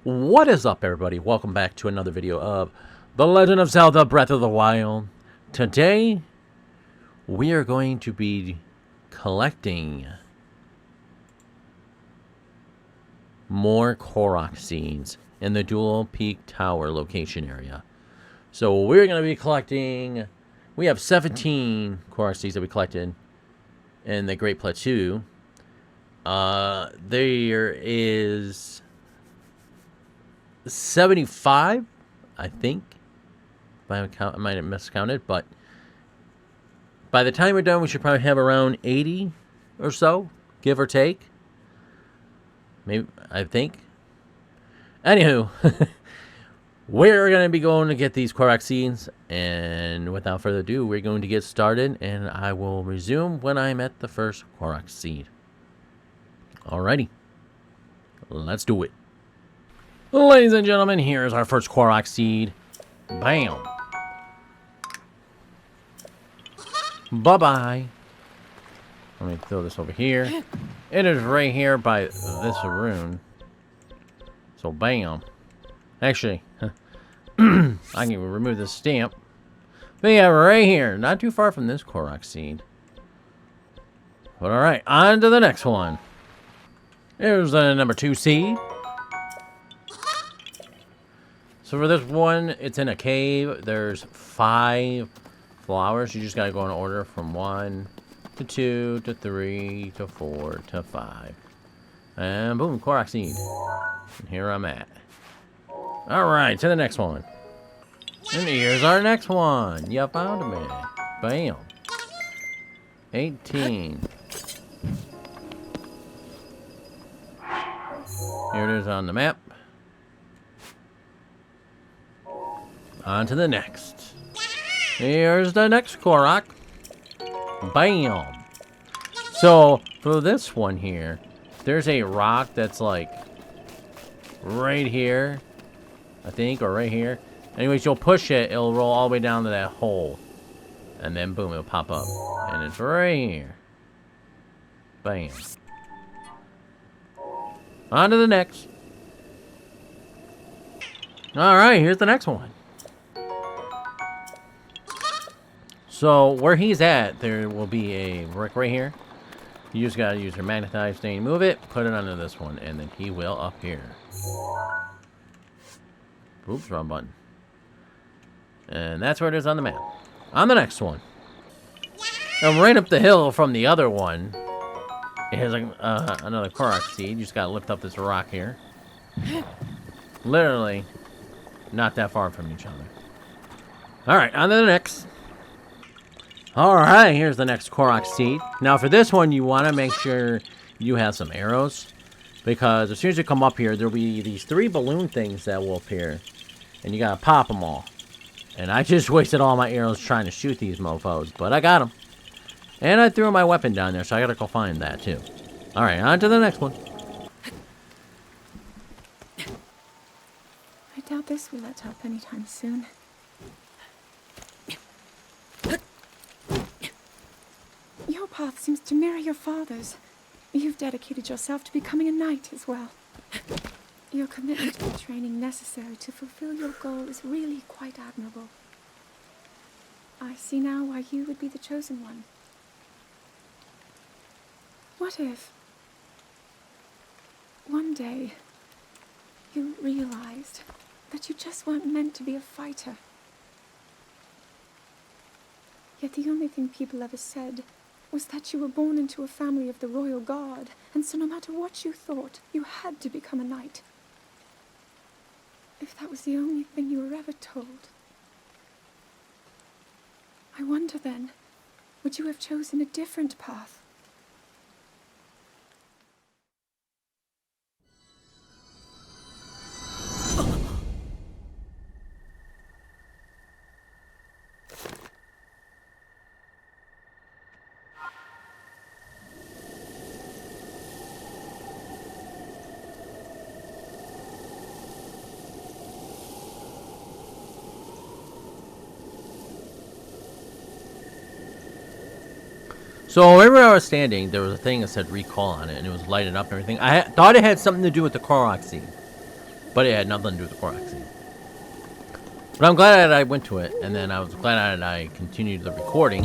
What is up, everybody? Welcome back to another video of The Legend of Zelda Breath of the Wild. Today, we are going to be collecting more Korok seeds in the Dual Peak Tower location area. So we're going to be collecting... We have 17 Korok seeds that we collected in the Great Plateau. There is 75, I think. By count, I might have miscounted, but by the time we're done, we should probably have around 80 or so, give or take. Maybe, I think. Anywho, we're going to be going to get these Korok seeds, and without further ado, we're going to get started, and I will resume when I'm at the first Korok seed. Alrighty, let's do it. Ladies and gentlemen, here's our first Korok seed. Bam. Bye-bye. Let me throw this over here. It is right here by this rune. So, bam. Actually, I can remove this stamp. But yeah, right here. Not too far from this Korok seed. But alright, on to the next one. Here's the number 2 seed. So for this one, it's in a cave. There's 5 flowers. You just gotta go in order from 1 to 2 to 3 to 4 to 5. And boom, Korok seed. And here I'm at. Alright, to the next one. And here's our next one. You found me. Bam. 18. Here it is on the map. On to the next. Here's the next Korok. Bam. So, for this one here, there's a rock that's like right here, I think, or right here. Anyways, you'll push it, it'll roll all the way down to that hole. And then, boom, it'll pop up. And it's right here. Bam. On to the next. Alright, here's the next one. So, where he's at, there will be a brick right here. You just gotta use your magnetized thing, move it, put it under this one, and then he will appear. Oops, wrong button. And that's where it is on the map. On the next one. And right up the hill from the other one, here's like, another Korok seed. You just gotta lift up this rock here. Literally, not that far from each other. Alright, on to the next. Alright, here's the next Korok seed. Now for this one, you want to make sure you have some arrows. Because as soon as you come up here, there'll be these 3 balloon things that will appear. And you gotta pop them all. And I just wasted all my arrows trying to shoot these mofos. But I got them. And I threw my weapon down there, so I gotta go find that too. Alright, on to the next one. I doubt this will let up anytime soon. Your path seems to mirror your father's. You've dedicated yourself to becoming a knight as well. Your commitment to the training necessary to fulfill your goal is really quite admirable. I see now why you would be the chosen one. What if one day you realized that you just weren't meant to be a fighter? Yet the only thing people ever said was that you were born into a family of the royal guard, and so no matter what you thought, you had to become a knight. If that was the only thing you were ever told, I wonder then, would you have chosen a different path? So wherever I was standing, there was a thing that said recall on it, and it was lighted up and everything. I thought it had something to do with the Korok seed. But it had nothing to do with the Korok seed. But I'm glad that I went to it, and then I was glad that I continued the recording,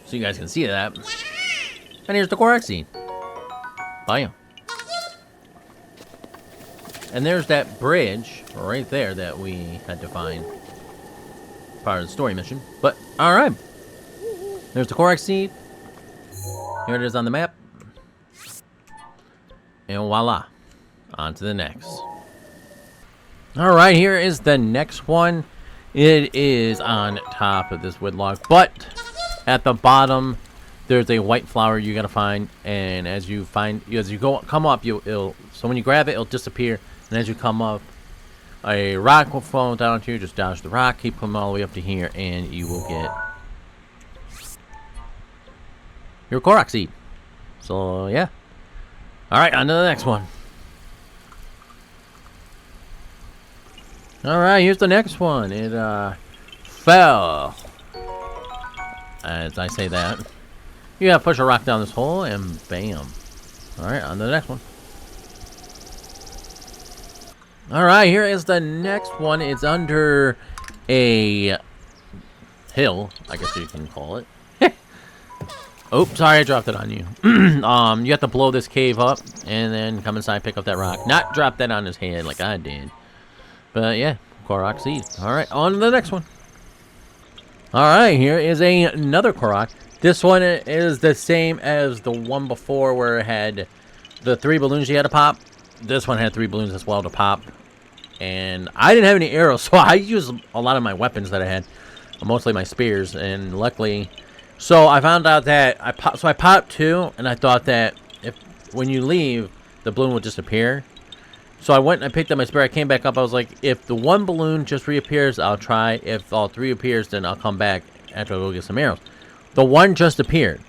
so you guys can see that. And here's the Korok seed. Bam. And there's that bridge right there that we had to find. Part of the story mission. But, alright. There's the Korok seed. Here it is on the map. And voila. On to the next. Alright, here is the next one. It is on top of this wood log. But, at the bottom, there's a white flower you gotta find. And as you come up, so when you grab it, it'll disappear. And as you come up, a rock will fall down to you. Just dodge the rock, keep coming all the way up to here, and you will get your Korok seed. So, yeah. Alright, on to the next one. Alright, here's the next one. It fell. As I say that. You gotta push a rock down this hole, and bam. Alright, on to the next one. Alright, here is the next one. It's under a hill, I guess you can call it. Oh, sorry, I dropped it on you. You have to blow this cave up, and then come inside, pick up that rock. Not drop that on his head like I did. But yeah, Korok seed. Alright, on to the next one. Alright, here is another Korok. This one is the same as the one before where it had the 3 balloons you had to pop. This one had 3 balloons as well to pop. And I didn't have any arrows, so I used a lot of my weapons that I had. Mostly my spears, and luckily... So I found out that I popped 2, and I thought that when you leave, the balloon would disappear. So I went and I picked up my spear. I came back up. I was like, if the 1 balloon just reappears, I'll try. If all 3 appears, then I'll come back after I go get some arrows. The 1 just appeared.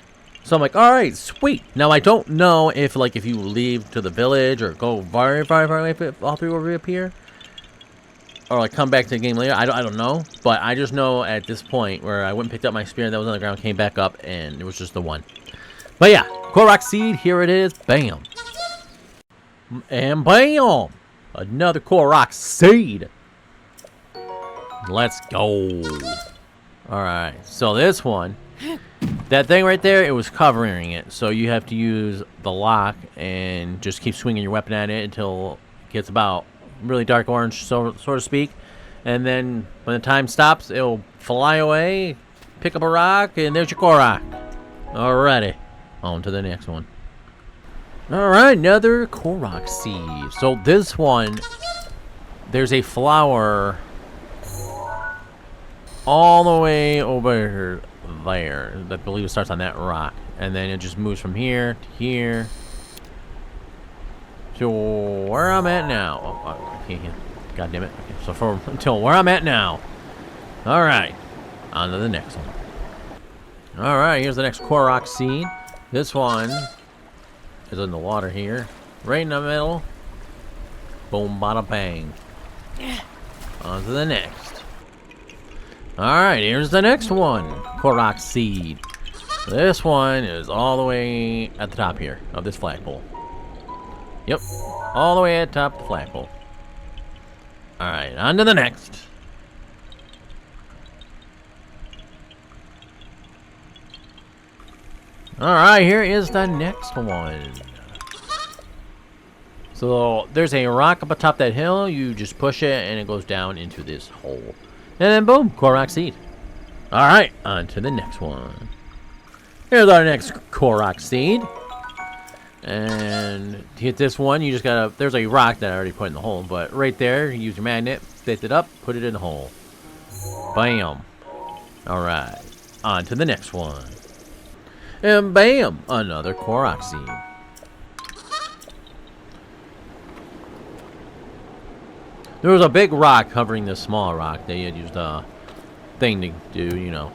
So I'm like, all right, sweet. Now I don't know if you leave to the village or go very, very, very away, if all 3 will reappear, or like come back to the game later. I don't know, but I just know at this point where I went and picked up my spear that was on the ground, came back up, and it was just the 1. But yeah, Korok seed, here it is. Bam. And bam! Another Korok seed. Let's go. Alright, so this one, that thing right there, it was covering it. So you have to use the lock and just keep swinging your weapon at it until it gets about really dark orange, so to speak. And then when the time stops, it'll fly away, pick up a rock, and there's your Korok. Alrighty, on to the next one. Alright, another Korok seed. So this one, there's a flower all the way over there. I believe it starts on that rock. And then it just moves from here to here. So where I'm at now. Oh, I can't. God damn it. Okay, so until where I'm at now. Alright. On to the next one. Alright, here's the next Korok seed. This one is in the water here. Right in the middle. Boom, bada, bang. On to the next. Alright, here's the next one. Korok seed. This one is all the way at the top here of this flagpole. Yep, all the way at the top of the flagpole. Alright, on to the next. Alright, here is the next one. So, there's a rock up atop that hill. You just push it, and it goes down into this hole. And then, boom, Korok seed. Alright, on to the next one. Here's our next Korok seed. And to get this one, you just gotta... There's a rock that I already put in the hole, but right there, you use your magnet, lift it up, put it in the hole. Bam. Alright. On to the next one. And bam! Another Korok seed. There was a big rock covering this small rock. They had used a thing to do, you know.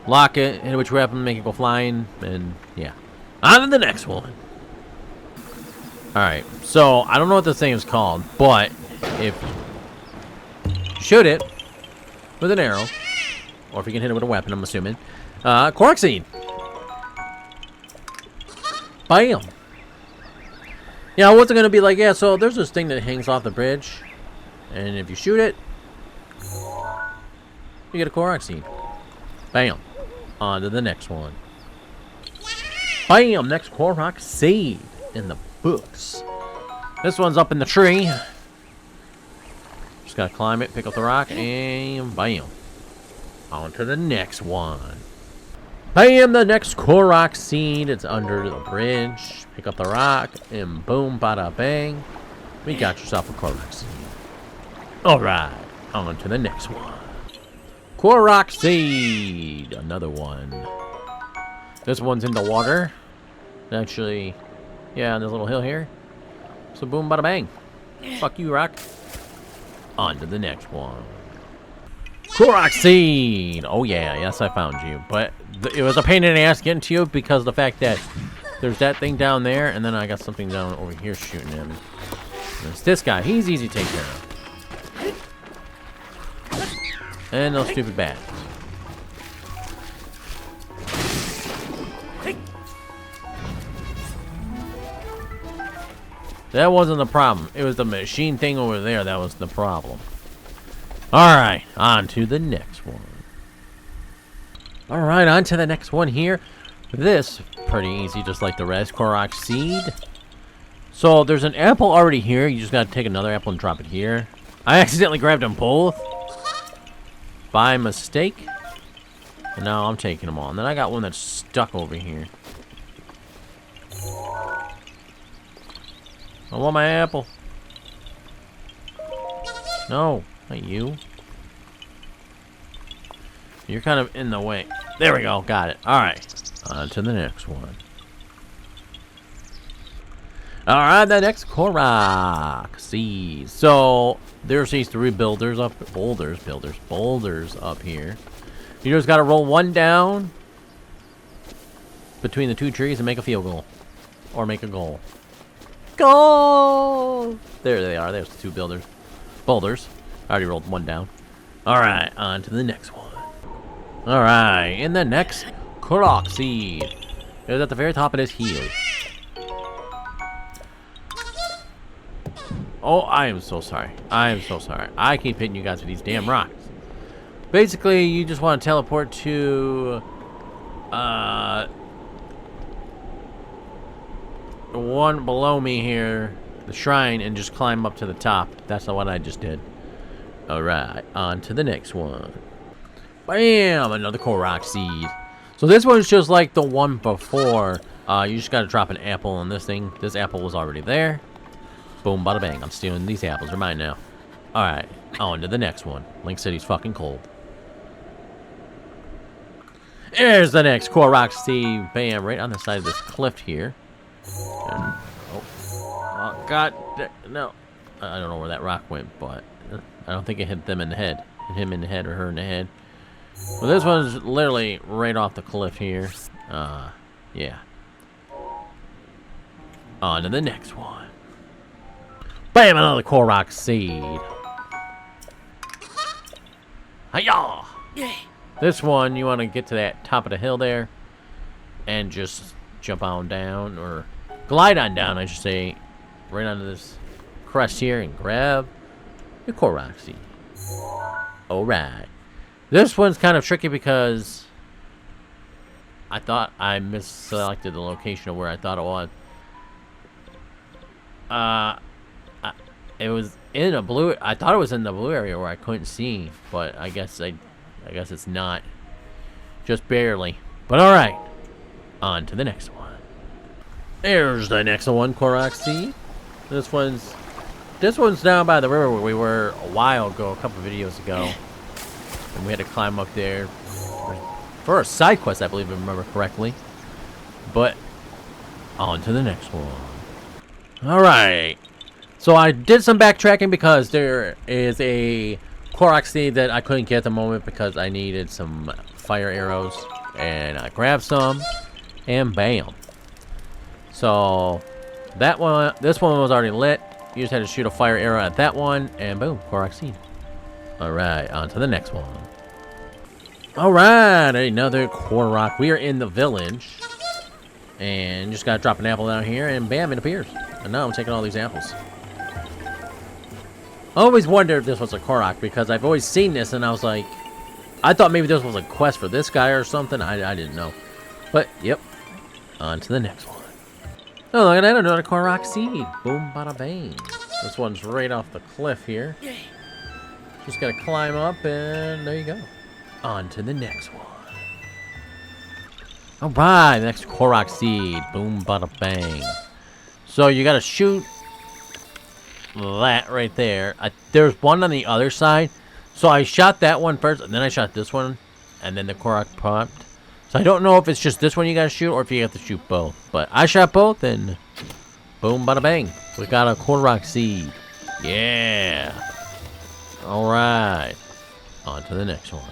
Lock it, hit which weapon, make it go flying, and yeah. On to the next one. Alright, so I don't know what this thing is called, but if you shoot it with an arrow, or if you can hit it with a weapon, I'm assuming, Korok seed. Bam. Yeah, I wasn't gonna be like, yeah, so there's this thing that hangs off the bridge, and if you shoot it, you get a Korok seed. Bam. On to the next one. Bam! Next Korok seed in the books. This one's up in the tree. Just gotta climb it, pick up the rock, and bam. On to the next one. Bam! The next Korok seed. It's under the bridge. Pick up the rock, and boom, bada bang. We got yourself a Korok seed. Alright, on to the next one. Korok seed! Another one. This one's in the water. Actually, yeah, on this little hill here. So boom, bada bang. Fuck you, rock. On to the next one. Korok seed! Oh yeah, yes, I found you. But it was a pain in the ass getting to you because of the fact that there's that thing down there, and then I got something down over here shooting at me. There's this guy. He's easy to take care of. And those stupid bats. That wasn't the problem. It was the machine thing over there that was the problem. Alright, on to the next one. Alright, on to the next one here. This, pretty easy, just like the rest. Korok seed. So, there's an apple already here. You just gotta take another apple and drop it here. I accidentally grabbed them both. By mistake. And now I'm taking them all. And then I got one that's stuck over here. I want my apple. No, not you. You're kind of in the way. There we go, got it. Alright, on to the next one. Alright, the next Korok seed. So, there's these three boulders up here. You just gotta roll one down between the two trees and make a field goal. Or make a goal. Goal! There they are. There's the two boulders. I already rolled one down. Alright, on to the next one. Alright, and the next Korok seed is at the very top of this hill. Oh, I am so sorry. I am so sorry. I keep hitting you guys with these damn rocks. Basically, you just want to teleport to the one below me here, the shrine, and just climb up to the top. That's not what I just did. Alright, on to the next one. Bam! Another Korok seed. So this one's just like the one before. You just gotta drop an apple on this thing. This apple was already there. Boom, bada bang. I'm stealing these apples. They're mine now. Alright, on to the next one. Link City's fucking cold. There's the next Korok seed. Bam, right on the side of this cliff here. And, oh, God, no. I don't know where that rock went, but I don't think it hit them in the head. Hit him in the head or her in the head. Well, this one's literally right off the cliff here. Yeah. On to the next one. Bam! Another Korok seed. Hiya! This one, you want to get to that top of the hill there and just jump on down, or glide on down, I should say, right onto this crest here and grab the Korok seed. Alright. This one's kind of tricky because I thought I misselected the location of where I thought it was. It was in a blue. I thought it was in the blue area where I couldn't see, but I guess it's not. Just barely. But all right, on to the next one. There's the next one, Korok seed. This one's down by the river where we were a while ago, a couple videos ago, and we had to climb up there for a side quest, I believe, if I remember correctly. But on to the next one. All right. So I did some backtracking because there is a Korok seed that I couldn't get at the moment because I needed some fire arrows, and I grabbed some, and bam. So that one, this one was already lit. You just had to shoot a fire arrow at that one, and boom, Korok seed. All right, on to the next one. All right, another Korok. We are in the village, and just gotta drop an apple down here, and bam, it appears. And now I'm taking all these apples. I always wondered if this was a Korok because I've always seen this and I was like, I thought maybe this was a quest for this guy or something. I didn't know. But, yep. On to the next one. Oh, look at that. Another Korok seed. Boom, bada, bang. This one's right off the cliff here. Just gotta climb up and there you go. On to the next one. Alright, next Korok seed. Boom, bada, bang. So you gotta shoot that right there. There's one on the other side. So I shot that one first, and then I shot this one, and then the Korok popped. So I don't know if it's just this one you gotta shoot, or if you have to shoot both. But I shot both, and boom, bada, bang. We got a Korok seed. Yeah. Alright. On to the next one.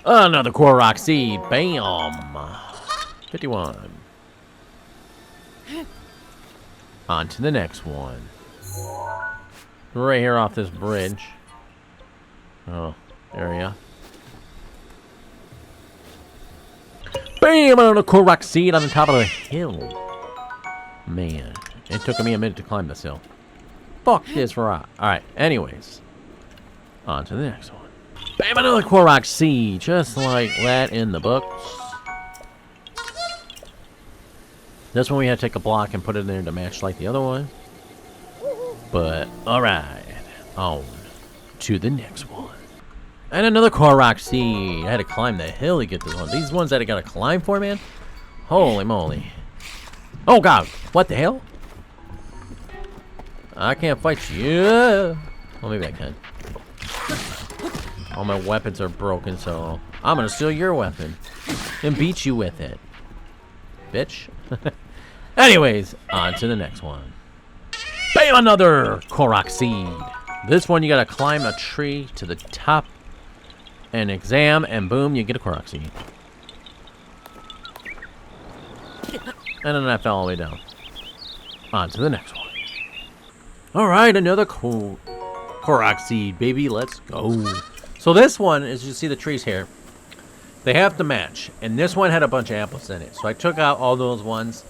Another Korok seed. Bam. 51. On to the next one. Right here off this bridge. Oh, area. Bam! Another Korok seed on the top of the hill. Man, it took me a minute to climb this hill. Fuck this rock. Alright, anyways. On to the next one. Bam! Another Korok seed. Just like that in the books. This one we had to take a block and put it in there to match like the other one. But, alright. On to the next one. And another Korok seed. I had to climb the hill to get this one. These ones that I gotta climb for, man? Holy moly. Oh, God. What the hell? I can't fight you. Well, maybe I can. All my weapons are broken, so I'm gonna steal your weapon and beat you with it. Bitch. Anyways, on to the next one. Bam! Another Korok seed. This one you gotta climb a tree to the top and exam, and boom, you get a Korok seed. And then I fell all the way down. On to the next one. Alright, another Korok seed, baby. Let's go. So this one, as you see the trees here, they have to match. And this one had a bunch of apples in it. So I took out all those ones,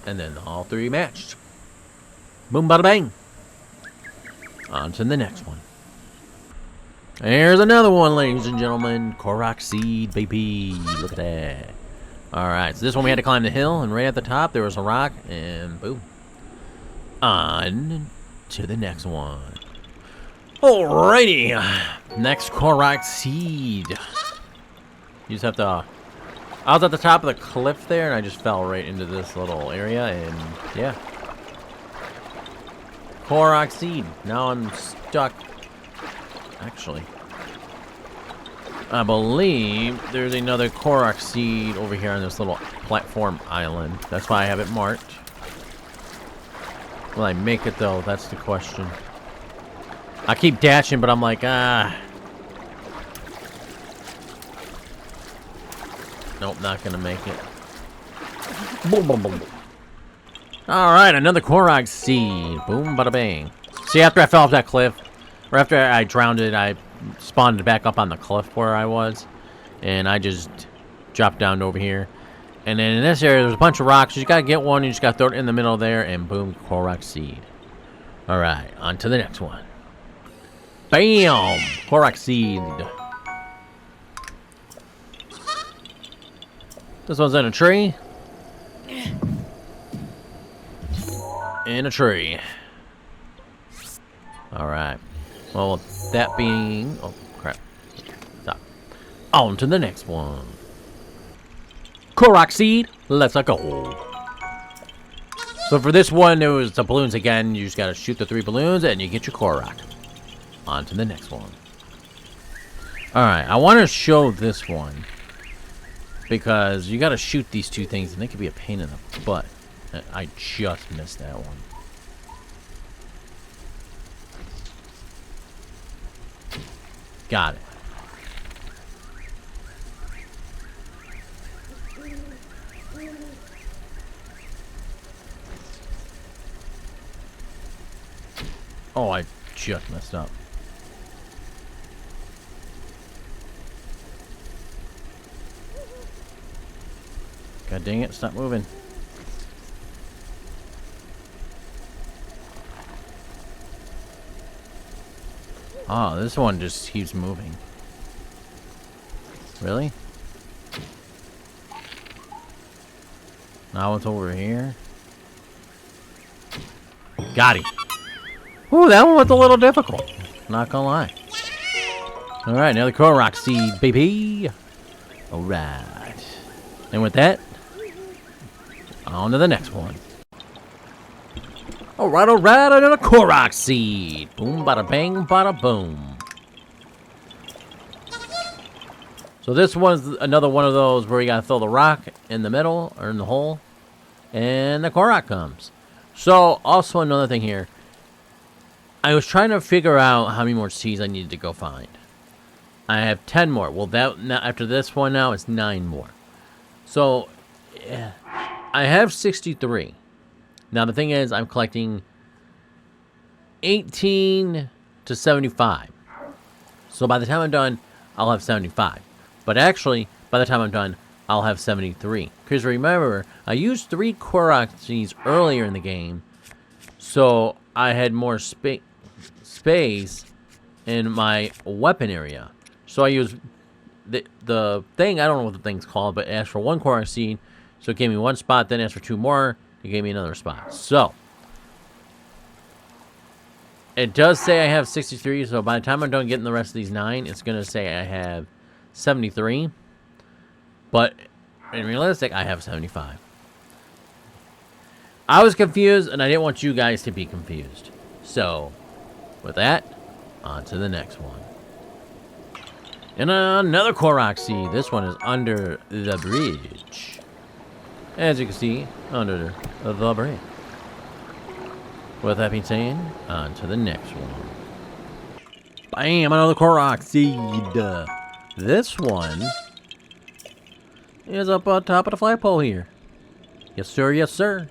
and then all three matched. Boom, bada, bang. On to the next one. There's another one, ladies and gentlemen. Korok seed, baby. Look at that. Alright, so this one we had to climb the hill, and right at the top there was a rock, and boom. On to the next one. Alrighty. Next Korok seed. You just have to... I was at the top of the cliff there, and I just fell right into this little area, and yeah. Korok seed. Now I'm stuck. Actually, I believe there's another Korok seed over here on this little platform island. That's why I have it marked. Will I make it though? That's the question. I keep dashing, but I'm like, nope, not gonna make it. Boom, boom, boom. Alright, another Korok seed. Boom, bada bang. See, after I fell off that cliff, or after I drowned it, I spawned back up on the cliff where I was. And I just dropped down over here. And then in this area, there's a bunch of rocks. You just gotta get one, you just gotta throw it in the middle there, and boom, Korok seed. Alright, on to the next one. Bam! Korok seed. This one's in a tree. In a tree. Alright. Well, with that being... Oh, crap. Stop. On to the next one. Korok seed. Let's go. So for this one, it was the balloons again. You just gotta shoot the 3 balloons and you get your Korok. On to the next one. Alright, I want to show this one. Because you gotta shoot these 2 things and they could be a pain in the butt. I just missed that one. Got it. Oh, I just messed up. God dang it, stop moving. Oh, this one just keeps moving. Really? Now it's over here. Got him. Ooh, that one was a little difficult. Not gonna lie. Alright, another Korok seed, baby. Alright. And with that, on to the next one. Alright, another Korok seed. Boom, bada bang, bada boom. So this one's another one of those where you gotta throw the rock in the middle, or in the hole, and the Korok comes. So, also another thing here. I was trying to figure out how many more seeds I needed to go find. I have 10 more. Well, that now, after this one now, it's 9 more. So, yeah, I have 63. Now, the thing is, I'm collecting 18 to 75. So, by the time I'm done, I'll have 75. But actually, by the time I'm done, I'll have 73. Because remember, I used 3 Korok seeds earlier in the game, so I had more space in my weapon area. So I used the thing, I don't know what the thing's called, but it asked for 1 Korok seed, so it gave me 1 spot, then asked for 2 more, it gave me another spot. So, it does say I have 63, so by the time I'm done getting the rest of these 9, it's going to say I have 73. But in realistic, I have 75. I was confused, and I didn't want you guys to be confused. So, with that, on to the next one. And another Korok seed. This one is under the bridge. As you can see, under the bridge. With that being said, on to the next one. Bam! Another Korok seed. This one is up on top of the flagpole here. Yes, sir. Yes, sir.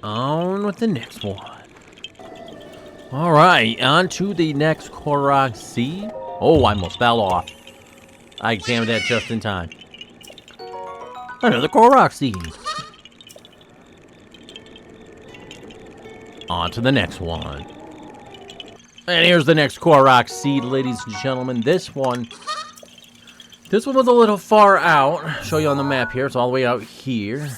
On with the next one. Alright, on to the next Korok seed. Oh, I almost fell off. I examined that just in time. Another Korok seed. On to the next one. And here's the next Korok seed, ladies and gentlemen. This one was a little far out. I'll show you on the map here. It's all the way out here.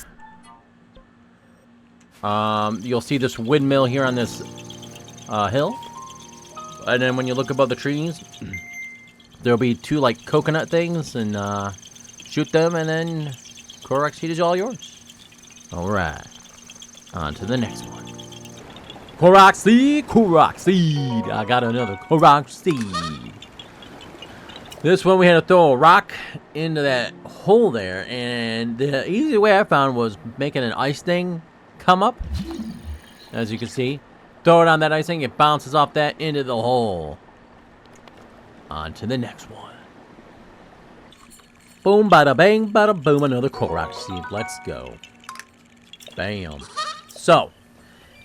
You'll see this windmill here on this hill. And then when you look above the trees, there'll be 2 like coconut things, and shoot them, and then Korok seed is all yours. Alright. On to the next one. Korok seed, Korok seed. I got another Korok seed. This one we had to throw a rock into that hole there, and the easy way I found was making an ice thing come up. As you can see, throw it on that ice thing, it bounces off that into the hole. On to the next one. Boom, bada bang, bada boom, another Korok seed. Let's go. Bam. So,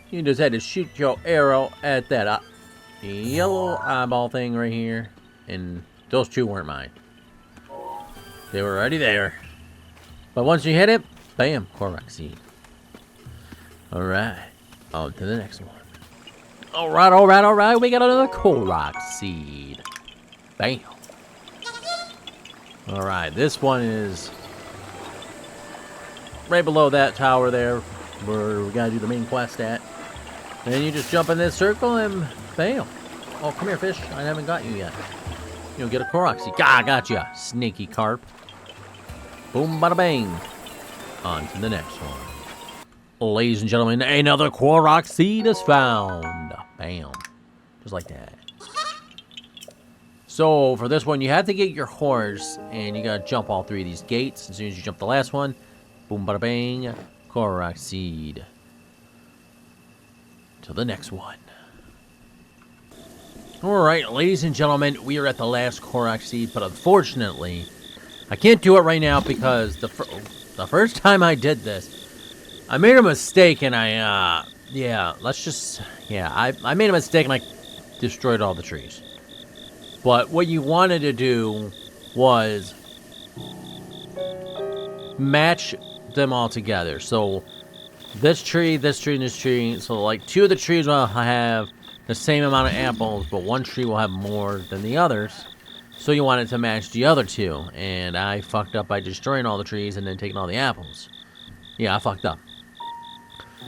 you just had to shoot your arrow at that yellow eyeball thing right here, and those 2 weren't mine. They were already there. But once you hit it, bam, Korok seed. Alright, on to the next one. Alright, we got another Korok seed. Bam. Alright, this one is right below that tower there, where we gotta do the main quest at. And then you just jump in this circle and bam. Oh, come here, fish. I haven't got you yet. You'll get a Korok seed. Ah, gotcha, sneaky carp. Boom, bada bang. On to the next one. Ladies and gentlemen, another Korok seed is found. Bam. Just like that. So, for this one, you have to get your horse, and you gotta jump all 3 of these gates. As soon as you jump the last one, boom, bada bang, Korok seed. To the next one. Alright, ladies and gentlemen, we are at the last Korok seed, but unfortunately, I can't do it right now because the first time I did this, I made a mistake, and I made a mistake, and I destroyed all the trees. But what you wanted to do was match them all together. So this tree, and this tree. So like 2 of the trees will have the same amount of apples, but one tree will have more than the others. So you want it to match the other two. And I fucked up by destroying all the trees and then taking all the apples. Yeah, I fucked up.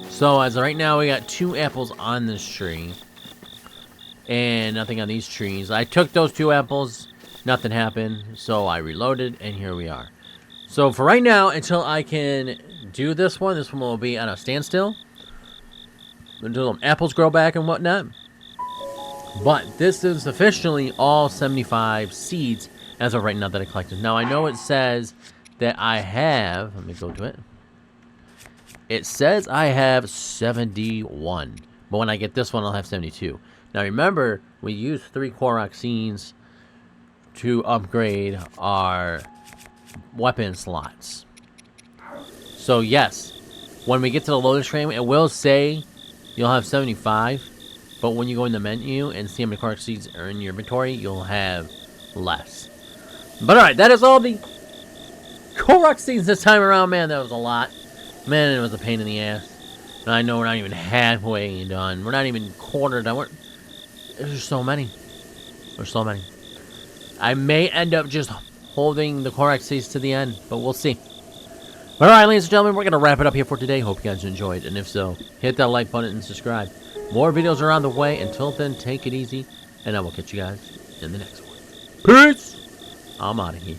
So as of right now, we got 2 apples on this tree. And nothing on these trees. I took those 2 apples. Nothing happened. So I reloaded, and here we are. So for right now, until I can do this one will be on a standstill. Until the apples grow back and whatnot. But this is officially all 75 seeds as of right now that I collected. Now I know it says that I have, let me go to it. It says I have 71. But when I get this one, I'll have 72. Now remember, we used 3 Korok seeds to upgrade our weapon slots. So yes, when we get to the loading screen, it will say you'll have 75. But when you go in the menu and see how many Korok seeds are in your inventory, you'll have less. But alright, that is all the Korok seeds this time around. Man, that was a lot. Man, it was a pain in the ass. And I know we're not even halfway done. We're not even quarter done. There's so many. There's so many. I may end up just holding the Korok seeds to the end, but we'll see. Alright, ladies and gentlemen, we're going to wrap it up here for today. Hope you guys enjoyed. And if so, hit that like button and subscribe. More videos are on the way. Until then, take it easy. And I will catch you guys in the next one. Peace! I'm out of here.